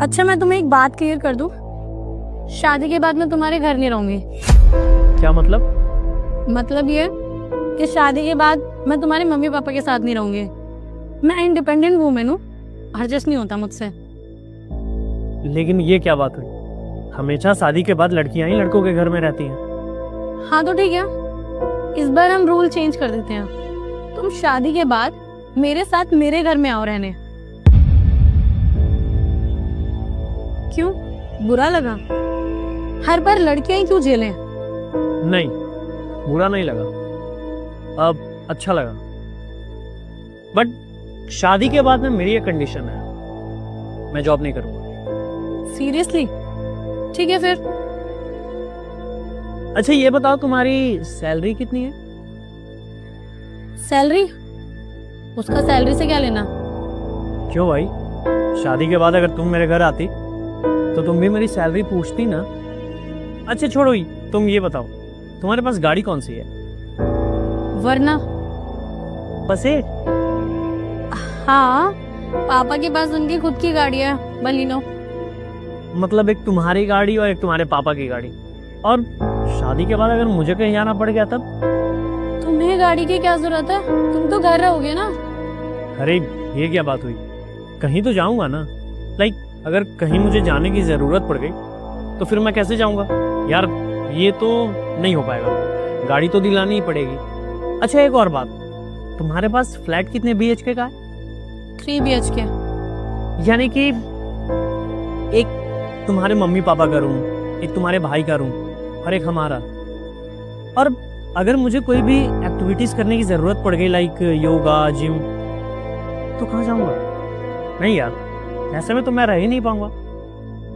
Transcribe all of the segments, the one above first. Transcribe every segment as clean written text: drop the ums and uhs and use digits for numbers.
अच्छा, मैं तुम्हें एक बात क्लियर कर दूं। शादी के बाद मैं तुम्हारे घर नहीं रहूंगी। क्या मतलब? मतलब ये कि शादी के बाद मैं तुम्हारे मम्मी पापा के साथ नहीं रहूंगी। मैं इंडिपेंडेंट वूमेन हूँ, एडजस्ट नहीं होता मुझसे। लेकिन ये क्या बात हुई? हमेशा शादी के बाद लड़कियां ही लड़कों के घर में रहती हैं। हाँ तो ठीक है, इस बार हम रूल चेंज कर देते हैं। तुम शादी के बाद मेरे साथ मेरे घर में आओ रहने। क्यों, बुरा लगा? हर बार लड़कियां ही क्यों झेलें? नहीं, बुरा नहीं लगा, अब अच्छा लगा। बट शादी के बाद में मेरी एक कंडीशन है, मैं जॉब नहीं करूंगा। सीरियसली? ठीक है फिर। अच्छा ये बताओ, तुम्हारी सैलरी कितनी है? सैलरी? उसका सैलरी से क्या लेना? क्यों भाई, शादी के बाद अगर तुम मेरे घर आती तो तुम भी मेरी सैलरी पूछती ना। अच्छा छोड़ो ही, तुम ये बताओ तुम्हारे पास गाड़ी कौन सी है? वरना? बस एक? हाँ, पापा के पास उनकी खुद की गाड़ी है, बलिनो। मतलब एक तुम्हारी गाड़ी और एक तुम्हारे पापा की गाड़ी। और शादी के बाद अगर मुझे कहीं जाना पड़ गया तब? तुम्हें गाड़ी की क्या जरूरत है? तुम तो घर रहोगे ना। अरे ये क्या बात हुई, कहीं तो जाऊंगा ना। लाइक अगर कहीं मुझे जाने की जरूरत पड़ गई तो फिर मैं कैसे जाऊंगा यार? ये तो नहीं हो पाएगा, गाड़ी तो दिलानी ही पड़ेगी। अच्छा एक और बात, तुम्हारे पास फ्लैट कितने BHK का है? 3 BHK। यानी कि एक तुम्हारे मम्मी पापा का रूम, एक तुम्हारे भाई का रूम और एक हमारा। और अगर मुझे कोई भी एक्टिविटीज करने की जरूरत पड़ गई, लाइक योगा, जिम, तो कहाँ जाऊंगा? नहीं यार, ऐसे में तो मैं रह ही नहीं पाऊंगा।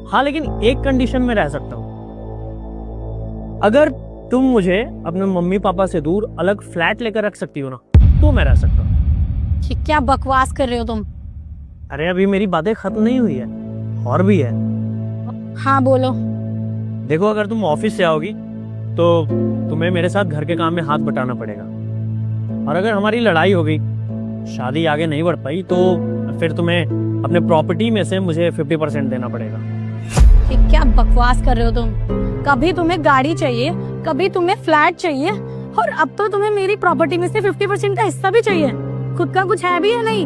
हाँ लेकिन एक कंडीशन में रह सकता हूँ, अगर तुम मुझे अपने मम्मी पापा से दूर अलग फ्लैट लेकर रख सकती हो ना, तो मैं रह सकता हूँ। क्या बकवास कर रहे हो तुम? अरे अभी मेरी बातें खत्म नहीं हुई है, और भी है। हाँ बोलो। देखो अगर तुम ऑफिस से आओगी तो तुम्हें मेरे साथ घर के काम में हाथ बटाना पड़ेगा। और अगर हमारी लड़ाई हो गई, शादी आगे नहीं बढ़ पाई, तो फिर तुम्हें अपने प्रॉपर्टी में से मुझे 50% देना पड़ेगा। क्या बकवास कर रहे हो तुम? कभी तुम्हें गाड़ी चाहिए, कभी तुम्हें फ्लैट चाहिए, और अब तो तुम्हें मेरी प्रॉपर्टी में से 50% का हिस्सा भी चाहिए। खुद का कुछ है भी या नहीं?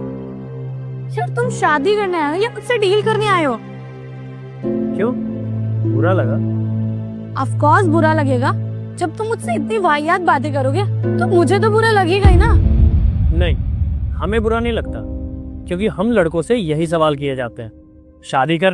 यार तुम शादी करने आए हो या मुझसे डील करने आए हो? क्यों, बुरा लगा? ऑफ कोर्स बुरा लगेगा। जब तुम मुझसे इतनी वाहियात बातें करोगे तो मुझे तो बुरा लगेगा ही ना। नहीं, हमें बुरा नहीं लगता, क्योंकि हम लड़कों से यही सवाल किए जाते हैं, शादी कर